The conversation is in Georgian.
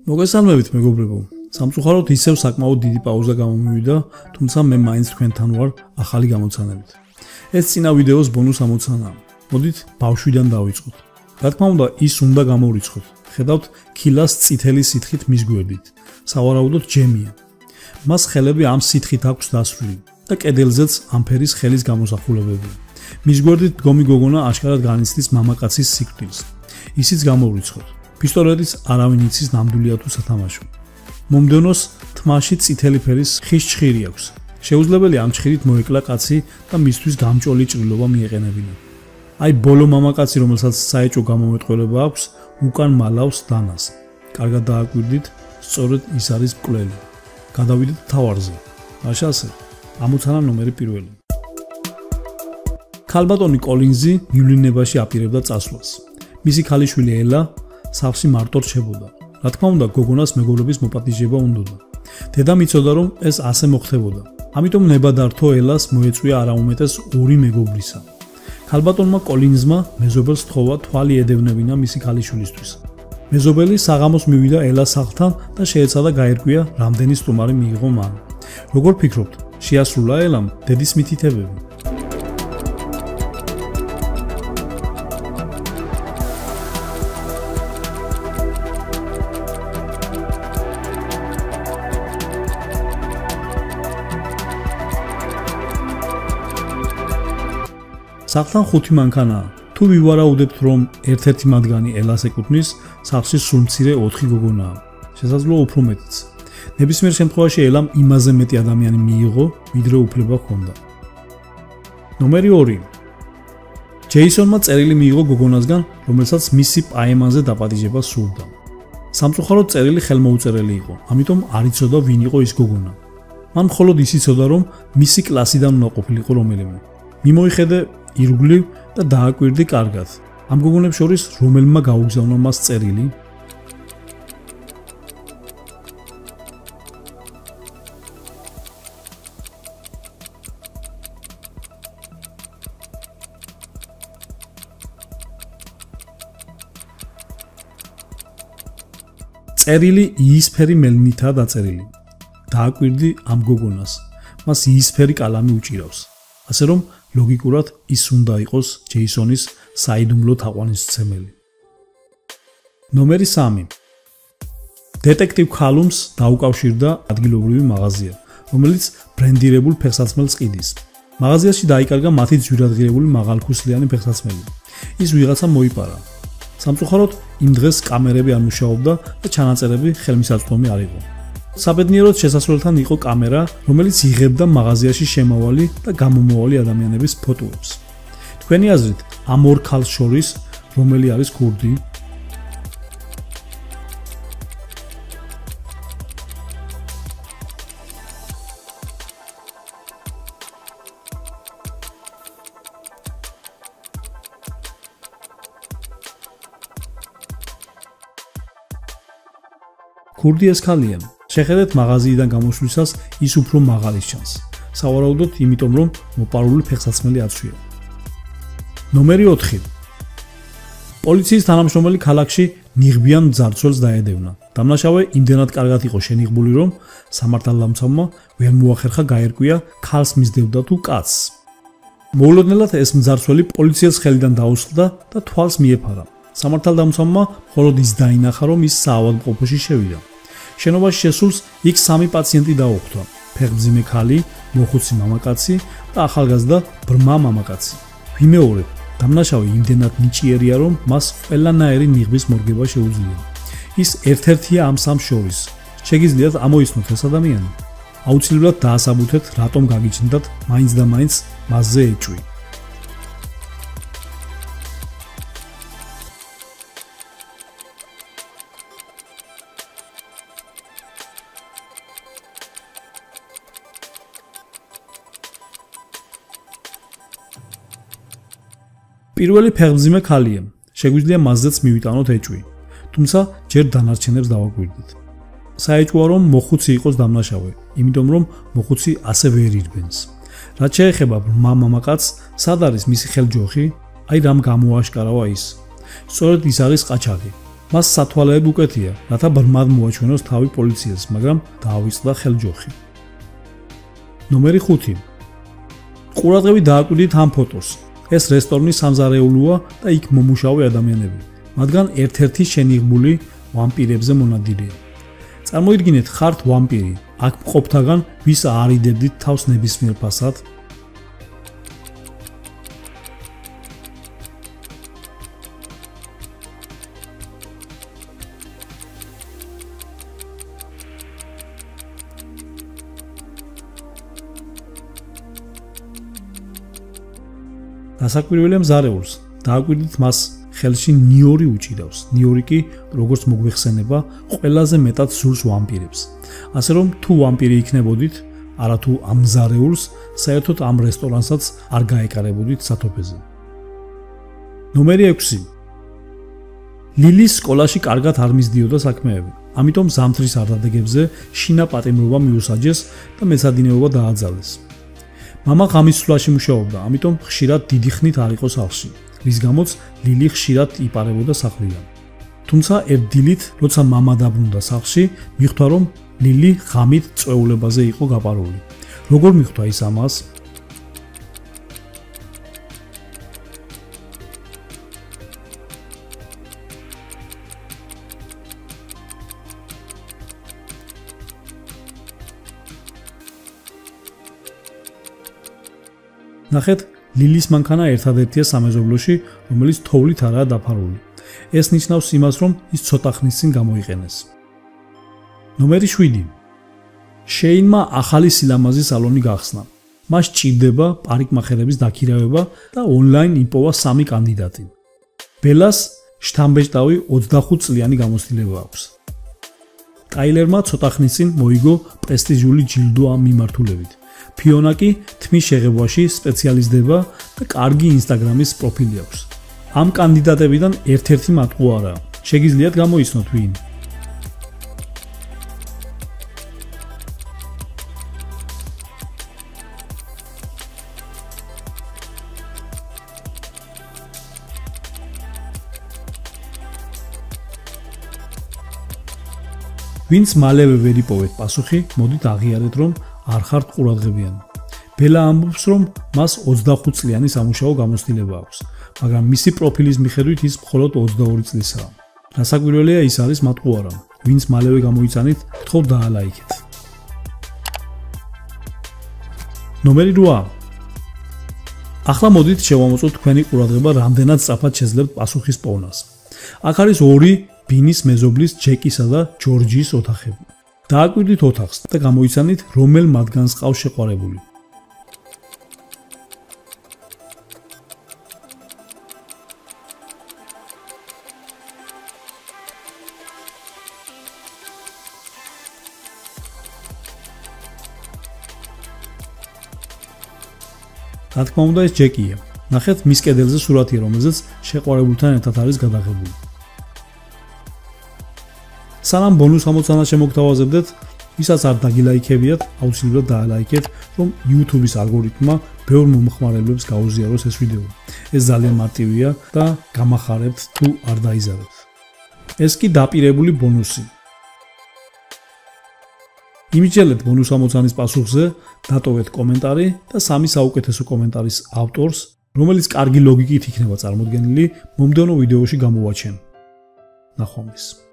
მოგესალმებით მეგობრებო. სამწუხაროდ ისევ საკმაოდ დიდი პაუზა გამომივიდა, თუმცა მე მაინც თქვენთან ვარ ახალი გამოცანებით. ეს წინა ვიდეოს ბონუს ამოცანაა. მოდით ბავშვიდან დავიწყოთ. რა თქმა უნდა, ის უნდა გამოვიწყოთ. ხედავთ ქილას წითელი სითხით მის გვერდით. სავარაუდოდ ჯემია. მას ხელები ამ სითხით აქვს დასრული და კედელზეც ამ ფერის ხელის გამოსახულებებია. მის გვერდით დგომი გოგონა აშკარად განიცდის მამაკაცის სიკვდილს. ისიც გამოვიწყოთ. პისტოლეტის არავინ იცის ნამდვილია თუ სათამაშო. მომდევნოს თმაში წითელი ფერის ხის ჭხირი აქვს. შეუძლებელი ამ ჭხირით მოეკლა კაცი და მისთვის გამჭოლი ჭრილობა მიეყენებინა. აი ბოლო მამაკაცი, რომელსაც საეჭვო გამომეტყველება აქვს, უკან მალავს დანას. კარგად დააკვირდით, სწორედ ის არის მკვლელი. გადავიდეთ თავარზე. მაშასე, ამოცანა ნომერი 1. ქალბატონი კოლინზი მივლინებაში აპირებდა წასვლას. მისი ქალიშვილი ელა სახლში მარტო რჩებოდა. რა თქმა უნდა, გოგონას მეგობრების მოპატიჟება უნდოდა. დედამ იცოდა, რომ ეს ასე მოხდებოდა. ამიტომ ნებადართო ელას მოეწვია არაუმეტეს 2 მეგობრისა. ქალბატონმა კოლინზმა მეზობელს თხოვა თვალი ედევნებინა მისი ქალიშვილისთვის. მეზობელი საღამოს მივიდა ელას სახლთან და შეეცადა გაერკვია, რამდენი სტუმარი მიიღო მან. როგორ ფიქრობთ, შეასრულა ელამ დედის მითითებები? სახლთან 5 მანქანაა. თუ ვივარაუდებთ, რომ ერთ-ერთი მათგანი ელას ეკუთვნის, სახლში სულ მცირე 4 გოგონაა. შესაძლოა უფრო მეტიც. ნებისმიერ შემთხვევაში ელამ იმაზე მეტი ადამიანი მიიღო, ვიდრე უფლება ჰქონდა. ნომერი 2. ჯეისონმა წერილი მიიღო გოგონასგან, რომელსაც მისი პაემანზე დაპატიჟება სურდა. სამწუხაროდ წერილი ხელმოუწერელი იყო, ამიტომ არ იცოდა ვინ იყო ის გოგონა. მან მხოლოდ ის იცოდა, რომ მისი კლასიდან უნდა ყოფილიყო რომელიმე. მიმოიხედე ირგვლივ და დააკვირდი კარგად. ამ გოგონებს შორის რომელმა გაუგზავნა მას წერილი? წერილი იისფერი მელნითაა დაწერილი. დააკვირდი ამ გოგონას. მას იისფერი კალამი უჭირავს. ასე რომ ლოგიკურად ის უნდა იყოს ჯეისონის საიდუმლო თაყვანისმცემელი. ნომერი 3. დეტექტივ ქალუმს დაუკავშირდა ადგილობრივი მაღაზია, რომელიც ბრენდირებულ ფეხსაცმელს ყიდის. მაღაზიაში დაიკარგა მათი ძვირადღირებული მაღალქუსლიანი ფეხსაცმელი. ის ვიღაცა მოიპარა. სამწუხაროდ იმ დღეს კამერები არ მუშაობდა და ჩანაწერები ხელმისაწვდომი არ იყო. საბედნიეროდ შესასვლელთან იყო კამერა, რომელიც იღებდა მაღაზიაში შემავალი და გამომავალი ადამიანების ფოტოებს. თქვენი აზრით, ამ ორ ქალს შორის რომელი არის ქურდი? ქურდი ეს ქალია. შეხედეთ მაღაზიიდან გამოსვლისას ის უფრო მაღალი ჩანს. სავარაუდოდ იმიტომ, რომ მოპარული ფეხსაცმელი აცვია. ნომერი 4. პოლიციის თანამშრომელი ქალაქში ნიღბიან ძარცველს დაედევნა. დამნაშავე იმდენად კარგად იყო შენიღბული, რომ სამართალდამცავმა ვერ მოახერხა გაერკვია, ქალს მისდევდა თუ კაცს. მოულოდნელად ეს მძარცველი პოლიციას ხელიდან დაუსხლდა და თვალს მიეფარა. სამართალდამცავმა მხოლოდ ის დაინახა, რომ ის საავადმყოფოში შევიდა. შენობაში შესულს იქ 3 პაციენტი დაუხვდა. ფეხმძიმე ქალი, მოხუცი მამაკაცი და ახალგაზრდა ბრმა მამაკაცი. ვიმეორებ, დამნაშავე იმდენად ნიჭიერია, რომ მას ყველანაირი ნიღბის მორგება შეუძლია. ის ერთ-ერთია ამ 3 შორის. შეგიძლიათ ამოიცნოთ ეს ადამიანი? აუცილებლად დაასაბუთეთ, რატომ გაგიჩნდათ მაინც და მაინც მასზე ეჭვი. პირველი ფეხმძიმე ქალია. შეგვიძლია მასზეც მივიტანოთ ეჭვი. თუმცა ჯერ დანარჩენებს დავაკვირდით. საეჭვოა, რომ მოხუცი იყოს დამნაშავე, იმიტომ რომ მოხუცი ასე ვერ ირბენს. რაც შეეხება ბრმა მამაკაცს, სად არის მისი ხელჯოხი? აი რამ გამოაშკარავა ის. სწორედ ის არის ყაჩაღი. მას სათვალეები უკეთია, რათა ბრმად მოაჩვენოს თავი პოლიციას, მაგრამ დაავიწყდა ხელჯოხი. ნომერი 5. ყურადღებით დააკვირდით ამ ფოტოს. ეს რესტორნის სამზარეულოა და იქ მომუშავე ადამიანები, მათგან ერთ-ერთი შენიღბული ვამპირებზე მონადირეა. წარმოიდგინეთ, ხართ ვამპირი, აქ მყოფთაგან ვის არიდებდით თავს ნებისმიერ ფასად? დასაკვირველია მზარეულს. დააკვირდით მას ხელში ნიორი უჭირავს. ნიორი კი, როგორც მოგვეხსენება, ყველაზე მეტად სურს ვამპირებს. ასე რომ, თუ ვამპირი იქნებოდით, არათუ ამ მზარეულს, საერთოდ ამ რესტორანსაც არ გაეკარებოდით სათოფეზე. ნომერი 6. ლილის სკოლაში კარგად არ მისდიოდა საქმეები. ამიტომ ზამთრის არდადეგებზე შინა პატიმრობა მიუსაჯეს და მეცადინეობა დააძალეს. მამა ღამის სვლაში მუშაობდა, ამიტომ ხშირად დიდი ხნით არ იყო სახლში, რის გამოც ლილი ხშირად იპარებოდა სახლიდან. თუმცა ერთ დილით, როცა მამა დაბრუნდა სახლში, მიხვდა, რომ ლილი ღამით წვეულებაზე იყო გაპარული. როგორ მიხვდა ის ამას? ნახეთ, ლილის მანქანა ერთადერთია სამეზობლოში, რომელიც თოვლით არაა დაფარული. ეს ნიშნავს იმას, რომ ის ცოტა ხნის წინ გამოიყენეს. ნომერი 7. შეინმა ახალი სილამაზის სალონი გახსნა. მას ჭირდება პარიკმახერების დაქირავება და ონლაინ იპოვა 3 კანდიდატი. ბელას შთამბეჭდავი 25 წლიანი გამოცდილება აქვს. ტაილერმა ცოტა ხნის წინ მოიგო პრესტიჟული ჯილდო ამ მიმართულებით. ფიონა კი თმის შეღებაში სპეციალიზდება და კარგი ინსტაგრამის პროფილი აქვს. ამ კანდიდატებიდან ერთ-ერთი მათყუ არაა. შეგიძლიათ გამოიცნოთ ვინ. ვინც მალევე ვერ იპოვეთ პასუხი, მოდით აღიარეთ, რომ არ ხართ ყურადღებიანი. ბელა ამბობს, რომ მას 25 წლიანი სამუშაო გამოცდილება აქვს, მაგრამ მისი პროფილის მიხედვით ის მხოლოდ 22 წლისაა. დასაკვირველია ის არის მათყუ არა. ვინც მალევე გამოიცანით, გთხოვთ დაალაიქეთ. ნომერი 8. ახლა მოდით შევამოწმოთ თქვენი ყურადღება, რამდენად სწრაფად შეძლებთ პასუხის პოვნას. აქ არის 2 ბინის მეზობლის ჯეკისა და ჯორჯის ოთახები. დააკვირდით ოთახს და გამოიცანით, რომელ მათგანს ყავს შეყვარებული. რა თქმა უნდა, ეს ჯეკია. ნახეთ, მის კედელზე სურათია, რომელზეც შეყვარებულთან ერთად არის გადაღებული. სანამ ბონუს ამოცანას შემოგთავაზებდეთ, ვისაც არ დაგილაიქებიათ, აუცილებლად დაალაიქეთ, რომ YouTube-ის ალგორითმმა ბევრ მომხმარებლებს გაუზიაროს ეს ვიდეო. ეს ძალიან მარტივია და გამახარებთ თუ არ დაიზარებთ. ეს კი დაპირებული ბონუსი. იმიჯელეთ ბონუს ამოცანის პასუხზე, დატოვეთ კომენტარი და 3 საუკეთესო კომენტარის ავტორს, რომელიც კარგი ლოგიკით იქნება წარმოდგენილი, მომდევნო ვიდეოში გამოვაჩენ. ნახვამდის.